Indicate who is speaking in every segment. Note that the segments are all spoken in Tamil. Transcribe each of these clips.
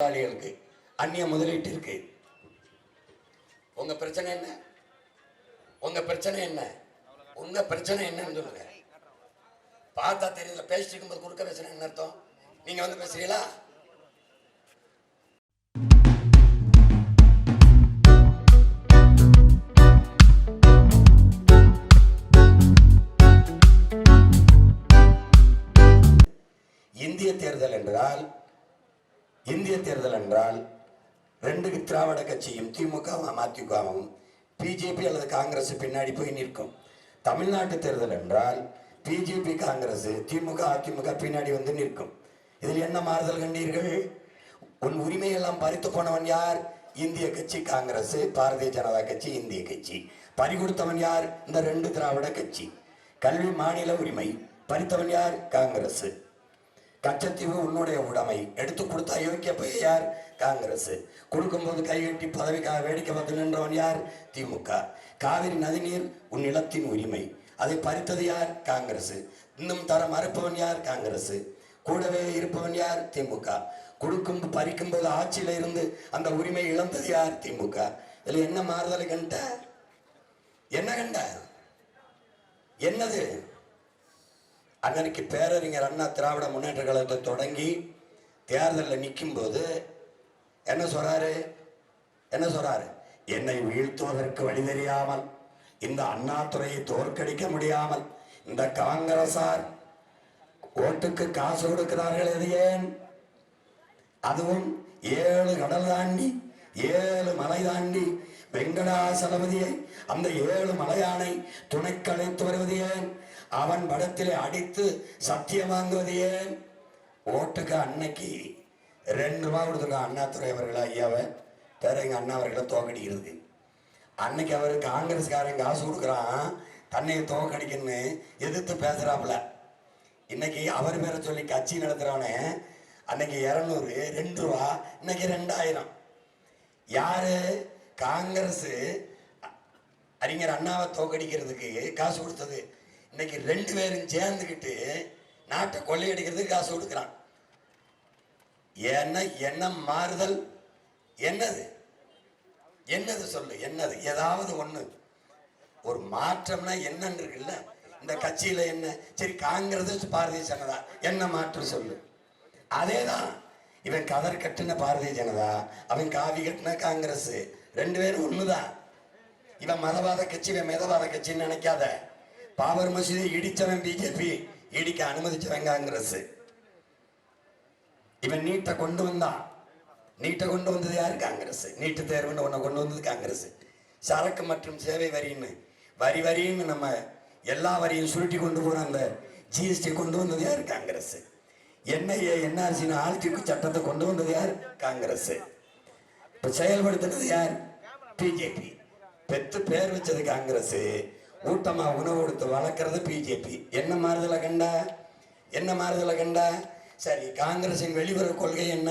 Speaker 1: முதலாளிகளுக்கு அந்நிய முதலீட்டிற்கு உங்க பிரச்சனை என்ன? உங்க பிரச்சனை என்ன? உங்க பிரச்சனை என்னன்னு சொல்லுங்க. பார்த்தா தெரியல, பேசிட்டு இருக்கும்போது குறுக்க பேசுறேன் என்ன அர்த்தம்? நீங்க வந்து பேசுறீங்களா? இந்திய தேர்தல் என்றால் ரெண்டு திராவிட கட்சியும் திமுகவும் அதிமுகவும் பிஜேபி அல்லது காங்கிரஸ் பின்னாடி போய் நிற்கும். தமிழ்நாட்டு தேர்தல் என்றால் பிஜேபி காங்கிரஸ் திமுக அதிமுக பின்னாடி வந்து நிற்கும். இதில் என்ன மாறுதல் கண்டீர்கள்? உன் உரிமையெல்லாம் பறித்து போனவன் யார்? இந்திய கட்சி காங்கிரஸ், பாரதிய ஜனதா கட்சி இந்திய கட்சி. பறி கொடுத்தவன் யார்? இந்த ரெண்டு திராவிட கட்சி. கல்வி மாநில உரிமை பறித்தவன் யார்? காங்கிரஸ். கச்சத்தீவு உன்னுடைய உடைமை எடுத்து கொடுத்த அயோக்கிய போய் யார்? காங்கிரஸ். கொடுக்கும்போது கைகட்டி பதவிக்காக வேடிக்கை பார்த்து நின்றவன் யார்? திமுக. காவிரி நதிநீர் உன் நிலத்தின் உரிமை, அதை பறித்தது யார்? காங்கிரஸ். இன்னும் தர மறுப்பவன் யார்? காங்கிரஸ். கூடவே இருப்பவன் யார்? திமுக. கொடுக்கும் பறிக்கும்போது ஆட்சியில இருந்து அந்த உரிமை இழந்தது யார்? திமுக. இதுல என்ன மாறுதலை கண்ட? என்ன கண்ட? என்னது? அன்னைக்கு பேரறிஞர் அண்ணா திராவிட முன்னேற்ற கழகத்தை தொடங்கி தேர்தலில் நிற்கும் போது என்ன சொல்றாரு? என்னை வீழ்த்துவதற்கு வழி தெரியாமல், இந்த அண்ணாதுரையை தோற்கடிக்க முடியாமல் இந்த காங்கிரசார் ஓட்டுக்கு காசு கொடுக்கிறார்கள். எது ஏன்? அதுவும் 7 கடல் தாண்டி 7 மலை தாண்டி வெங்கடாசலபதியை, அந்த 7 மலையானை துணைக்கு அழைத்து வருவது ஏன்? அவன் படத்திலே அடித்து சத்தியம் வாங்குவது ஏன்? ஓட்டுக்கு அன்னைக்கு 2 ரூபா கொடுத்துருக்கான் அண்ணாதுரை அவர்கள் ஐயாவை, பேர எங்க அண்ணா அவர்களை தோக்கடிக்கிறது. அன்னைக்கு அவர் காங்கிரஸ்காரன் காசு கொடுக்குறான் தன்னையை தோக்கடிக்கணும்னு எதிர்த்து பேசுறாப்புல. இன்னைக்கு அவர் பேரை சொல்லி கட்சி நடத்துறவனே அன்னைக்கு 200, 2 ரூபா, இன்னைக்கு 2000. யாரு? காங்கிரஸ் அறிஞர் அண்ணாவை தோக்கடிக்கிறதுக்கு காசு கொடுத்தது. இன்னைக்கு 2 பேரும் சேர்ந்துக்கிட்டு நாட்டை கொள்ளையடிக்கிறதுக்கு காசு கொடுக்குறான். என்ன மாறுதல்? என்னது சொல்லு? என்னது? ஏதாவது ஒண்ணு ஒரு மாற்றம்னா என்னன்னு இருக்குல்ல இந்த கட்சியில. என்ன சரி, காங்கிரஸ் பாரதிய ஜனதா என்ன மாற்றம் சொல்லு? அதேதான். இவன் கதர் கட்டுன பாரதிய ஜனதா, அவன் காவி கட்டுன காங்கிரஸ். 2 பேரும் ஒண்ணுதான். இவன் மதவாத கட்சி, இவன் மிதவாத கட்சின்னு நினைக்காத. பாபர் மசூதி இடிச்சவன் பிஜேபி, இடிக்க அனுமதிச்சவன் காங்கிரஸ். இவன் நீட்டை கொண்டு வந்தான். நீட்டை கொண்டு வந்தது யாரு? காங்கிரஸ். நீட்டு தேர்வுன்னு ஒன்ன கொண்டு வந்தது காங்கிரஸ். சரக்கு மற்றும் சேவை வரின்னு வரின்னு நம்ம எல்லா வரியும் சுருட்டி கொண்டு போற அந்த ஜிஎஸ்டி கொண்டு வந்தது யாரு? காங்கிரஸ். என்ஐஏ என்ஆர்சின்னு ஆழ்த்திக்கு சட்டத்தை கொண்டு வந்தது யார்? காங்கிரஸ். இப்ப செயல்படுத்தினது யார்? பிஜேபி. பெத்து பேர் வச்சது காங்கிரஸ், ஊட்டமா உணவு கொடுத்து வளர்க்கறது பிஜேபி. என்ன மாறுதலை கண்டா? சரி, காங்கிரசின் வெளிவர கொள்கை என்ன?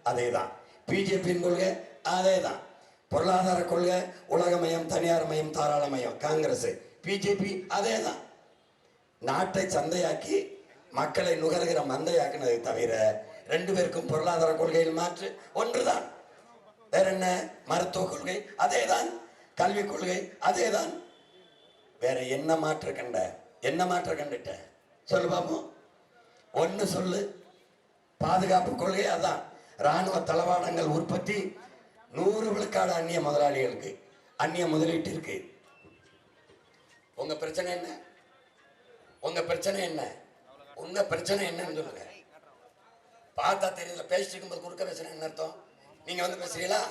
Speaker 1: அதேதான். பிஜேபியின் கொள்கை அதேதான். பொருளாதார கொள்கை உலகமயம், தனியார் மயம், தாராளமயம் காங்கிரஸ். பிஜேபி அதேதான். நாட்டை சந்தையாக்கி மக்களை நுகர்கிற மந்தையாக்குனதை தவிர 2 பேருக்கும் பொருளாதார கொள்கையில் மாற்று ஒன்றுதான். வேற என்ன? மருத்துவ கொள்கை அதேதான், கல்வி கொள்கை அதேதான். வேற என்ன மாற்ற கண்டுட்ட? சொல்லு பாப்போம். ஒன்னு சொல்லு. பாதுகாப்பு கொள்கை அதான். ராணுவ தளவாடங்கள் உற்பத்தி 100 விழுக்காடு அந்நிய முதலாளிகளுக்கு, அந்நிய முதலீட்டிற்கு. உங்க பிரச்சனை என்ன? உங்க பிரச்சனை என்னன்னு சொல்லுங்க. பார்த்தா தெரியல, பேசிட்டு இருக்கும்போது குறுக்க பேசுறேன் என்ன அர்த்தம்? நீங்க வந்து பேசுறீங்களா?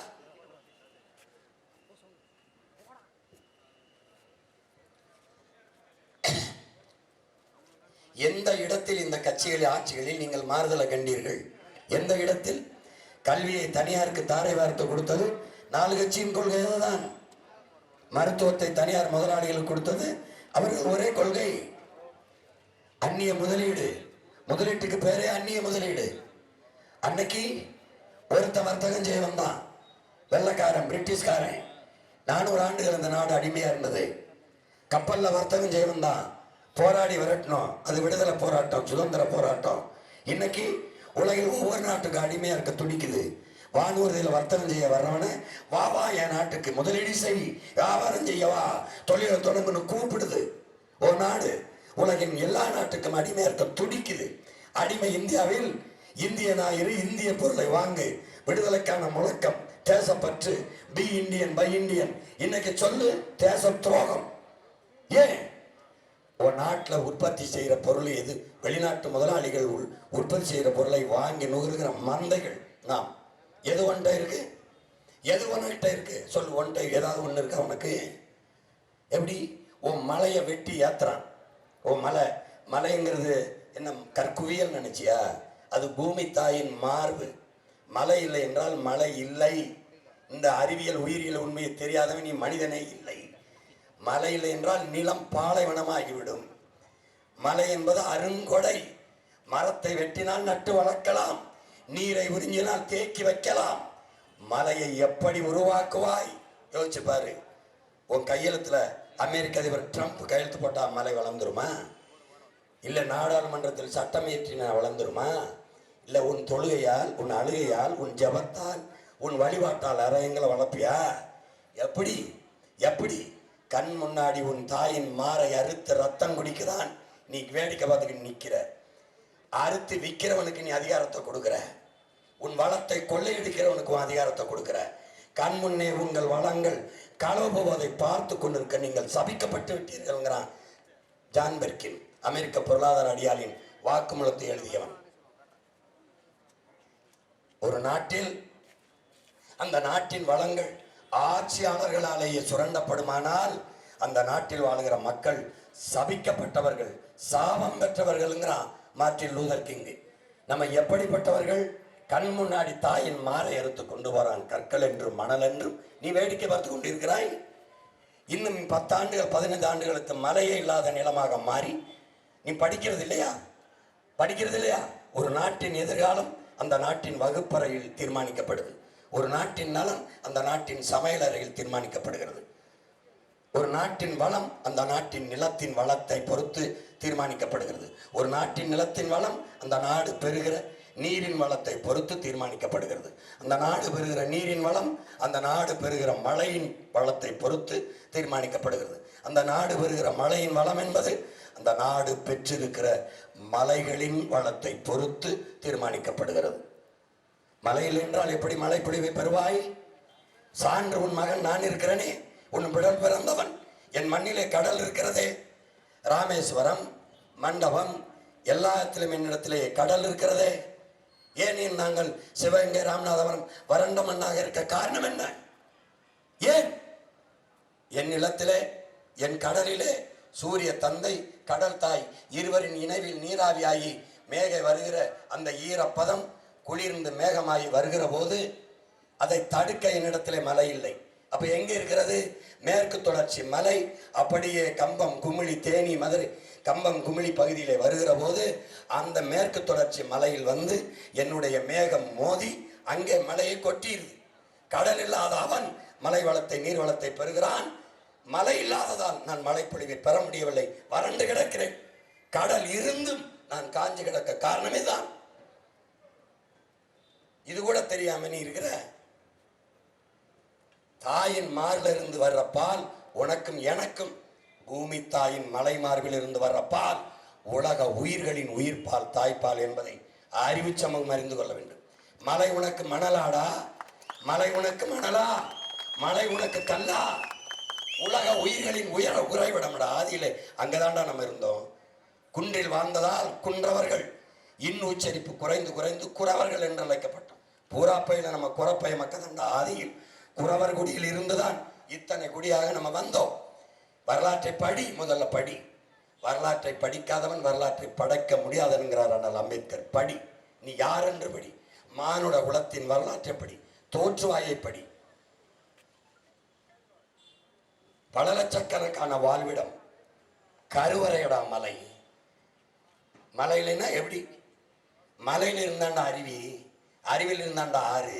Speaker 1: எந்த இடத்தில் இந்த கட்சிகளில் ஆட்சிகளில் நீங்கள் மாறுதலை கண்டீர்கள்? எந்த இடத்தில்? கல்வியை தனியாருக்கு தாரை வார்த்து கொடுத்தது 4 கட்சியின் கொள்கை தான். மருத்துவத்தை தனியார் முதலாளிகளுக்கு கொடுத்தது அவர்கள் ஒரே கொள்கை. அந்நிய முதலீட்டுக்கு பேரே அந்நிய முதலீடு. அன்னைக்கு ஒருத்த வர்த்தகம் செய்ய வந்தான், வெள்ளக்காரன், பிரிட்டிஷ்காரன். 400 ஆண்டுகள் இந்த நாடு அடிமையா இருந்தது. கப்பல்ல வர்த்தகம் செய்ய வந்தான், போராடி விரட்டணும். அது விடுதலை போராட்டம், சுதந்திர போராட்டம். இன்னைக்கு உலகில் ஒவ்வொரு நாட்டுக்கு அடிமையா இருக்க துடிக்குது. வானூர்தியில் வர்த்தகம் செய்ய வர்றவன வா வா என் நாட்டுக்கு முதலீடு செய், வியாபாரம் செய்யவா, தொழிலை தொடங்குன்னு கூப்பிடுது. ஒரு நாடு உலகின் எல்லா நாட்டுக்கும் அடிமை இருக்க துடிக்குது. அடிமை இந்தியாவில் இந்திய ஞாயிறு, இந்திய பொருளை வாங்கு, விடுதலைக்கான முழக்கம், தேசப்பற்று, பி இந்தியன் பை இந்தியன். இன்னைக்கு சொல்லு தேச துரோகம். ஏன்? ஒரு நாட்டில் உற்பத்தி செய்கிற பொருள் எது? வெளிநாட்டு முதலாளிகள் உற்பத்தி செய்கிற பொருளை வாங்கி நுகர்கிற மந்தைகள் நாம். எது ஒன்றை இருக்கு? எது ஒன்றிட்ட இருக்கு? சொல்லு, ஒன்றை ஏதாவது ஒன்று இருக்கா உனக்கு? எப்படி? உன் மலையை வெட்டி ஏத்துறான். உன் மலைங்கிறது என்ன கற்குவியல் நினைச்சியா? அது பூமி தாயின் மார்பு. மலை இல்லை என்றால் மழை இல்லை. இந்த அறிவியல் உயிரியல் உண்மையை தெரியாதவன் நீ மனிதனே இல்லை. மலை இல்லை என்றால் நிலம் பாலைவனமாகிவிடும். மலை என்பது அருங்கொடை. மரத்தை வெட்டினால் நட்டு வளர்க்கலாம், நீரை உறிஞ்சினால் தேக்கி வைக்கலாம். மலையை எப்படி உருவாக்குவாய் யோசிச்சு பாரு. உன் கையெழுத்துல அமெரிக்க அதிபர் ட்ரம்ப் கையெழுத்து போட்டா மலை வளர்ந்துருமா? இல்ல நாடாளுமன்றத்தில் சட்டம் இயற்றினா வளர்ந்துருமா? இல்ல உன் தொழுகையால், உன் அழுகையால், உன் ஜபத்தால், உன் வழிபாட்டால் அரையங்களை வளர்ப்பியா? எப்படி எப்படி? கண் முன்னாடி உன் தாயின் மாரை அறுத்து ரத்தம் குடிக்கிறான், நீ வேடிக்கை பார்த்துக்கிட்டு நிற்கிற. அறுத்து விற்கிறவனுக்கு நீ அதிகாரத்தை கொடுக்குற. உன் வளத்தை கொள்ளையடிக்கிறவனுக்கு அதிகாரத்தை கொடுக்குற. கண் முன்னே உங்கள் வளங்கள் களவு போவதை பார்த்து கொண்டிருக்க நீங்கள் சபிக்கப்பட்டு விட்டீர்கள்ங்கிறான் ஜான் பெர்கின், அமெரிக்க பொருளாதார அடியாளின் வாக்குமூலத்தை எழுதியவன். ஒரு நாட்டில் அந்த நாட்டின் வளங்கள் ஆட்சியாளர்களாலேயே சுரண்டப்படுமானால் அந்த நாட்டில் வாழ்கிற மக்கள் சபிக்கப்பட்டவர்கள், சாபம் பெற்றவர்கள்ங்கிறான் மார்ட்டின் லூதர் கிங். நம்ம எப்படிப்பட்டவர்கள்? கண் முன்னாடி தாயின் மாரை அறுத்து கொண்டு வரான், கற்கள் என்றும் மணல் என்றும் நீ வேடிக்கை பார்த்து கொண்டிருக்கிறாய். இன்னும் 10 ஆண்டுகள் 15 ஆண்டுகளுக்கு மழையே இல்லாத நிலமாக மாறி நீ படிக்கிறது இல்லையா? படிக்கிறது இல்லையா? ஒரு நாட்டின் எதிர்காலம் அந்த நாட்டின் வகுப்பறையில் தீர்மானிக்கப்படுது. ஒரு நாட்டின் நலம் அந்த நாட்டின் சமையலறையில் தீர்மானிக்கப்படுகிறது. ஒரு நாட்டின் வளம் அந்த நாட்டின் நிலத்தின் வளத்தை பொறுத்து தீர்மானிக்கப்படுகிறது. ஒரு நாட்டின் நிலத்தின் வளம் அந்த நாடு பெறுகிற நீரின் வளத்தை பொறுத்து தீர்மானிக்கப்படுகிறது. அந்த நாடு பெறுகிற நீரின் வளம் அந்த நாடு பெறுகிற மழையின் வளத்தை பொறுத்து தீர்மானிக்கப்படுகிறது. அந்த நாடு பெறுகிற மழையின் வளம் என்பது அந்த நாடு பெற்றிருக்கிற மலைகளின் வளத்தை பொறுத்து தீர்மானிக்கப்படுகிறது. மலையில் என்றால் எப்படி மழை பொழிவை பெறுவாய்? சான்று உன் மகன் நான் இருக்கிறேனே, உன் பிறல் பிறந்தவன். என் மண்ணிலே கடல் இருக்கிறதே, ராமேஸ்வரம், மண்டபம், எல்லாத்திலும் என்னிடத்திலே கடல் இருக்கிறதே. ஏன் நாங்கள் சிவகங்கை, ராமநாதபுரம் வறண்ட மண்ணாக இருக்க காரணம் என்ன? ஏன்? என் நிலத்திலே, என் கடலிலே சூரிய தந்தை, கடல் தாய் இருவரின் இணைவில் நீராவியாகி மேக வருகிற அந்த ஈரப்பதம் குளிர்ந்து மேகமாகி வருகிற போது அதை தடுக்க என்னிடத்திலே மழை இல்லை. அப்ப எங்க இருக்கிறது? மேற்கு தொடர்ச்சி மலை அப்படியே கம்பம், குமிழி, தேனி, மதுரை, கம்பம், குமிழி பகுதியிலே வருகிற போது அந்த மேற்கு தொடர்ச்சி மலையில் வந்து என்னுடைய மேகம் மோதி அங்கே மலையை கொட்டிடுது. கடல் இல்லாத அவன் மலை வளத்தை, நீர் வளத்தை பெறுகிறான். மழை இல்லாததால் நான் மழை பொழிவை பெற முடியவில்லை, வறண்டு கிடக்கிறேன். கடல் இருந்தும் நான் காஞ்சி கிடக்க காரணமே தான். இது கூட தெரியாம நீ இருக்கிற. தாயின் மார்பில் இருந்து வர்ற பால் உனக்கும் எனக்கும், பூமி தாயின் மலை மார்பில் இருந்து வர்ற பால் உலக உயிர்களின் உயிர்ப்பால், தாய்ப்பால் என்பதை அறிவு சமூகம் அறிந்து கொள்ள வேண்டும். மலை உனக்கு மணலாடா? மலை உனக்கு மணலா? மலை உனக்கு கல்லா? உலக உயிர்களின் உறைவிடம்டா. ஆதியிலே அங்கதான்டா நம்ம இருந்தோம். குன்றில் வாழ்ந்ததால் குன்றவர்கள், இன் உச்சரிப்பு குறைந்து குறைந்து குறவர்கள் என்று அழைக்கப்பட்டோம். பூராப்பையில நம்ம குறப்பைய மக்கள் ஆதியில் குறவர் குடியில் இருந்துதான் இத்தனை குடியாக நம்ம வந்தோம். வரலாற்றை படி, முதல்ல படி. வரலாற்றை படிக்காதவன் வரலாற்றை படைக்க முடியாதென்கிறார் அண்ணல் அம்பேத்கர். படி, நீ யார் என்று படி. மானுட குலத்தின் வரலாற்றை படி, தோற்றுவாயை படி. பல லட்சக்கணக்கான வாழ்விடம் கருவறையடா மலை. மலையிலன்னா எப்படி? மலையில இருந்தாண்டா அருவி, அருவியில் இருந்தாண்டா ஆறு,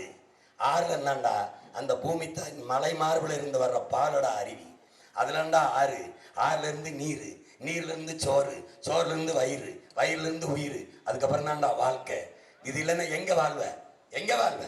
Speaker 1: ஆறுல இருந்தாண்டா அந்த பூமி தாய் மலை மார்பில் இருந்து வர்ற பாலடா அருவி. அதுல இருந்தா ஆறு, ஆறுல இருந்து நீர், நீர்ல இருந்து சோறு, சோறுல இருந்து வயிறு, வயிறுல இருந்து உயிர், அதுக்கப்புறம் தான்டா வாழ்க்கை. இது இல்லைன்னா எங்க வாழ்வ? எங்க வாழ்வ?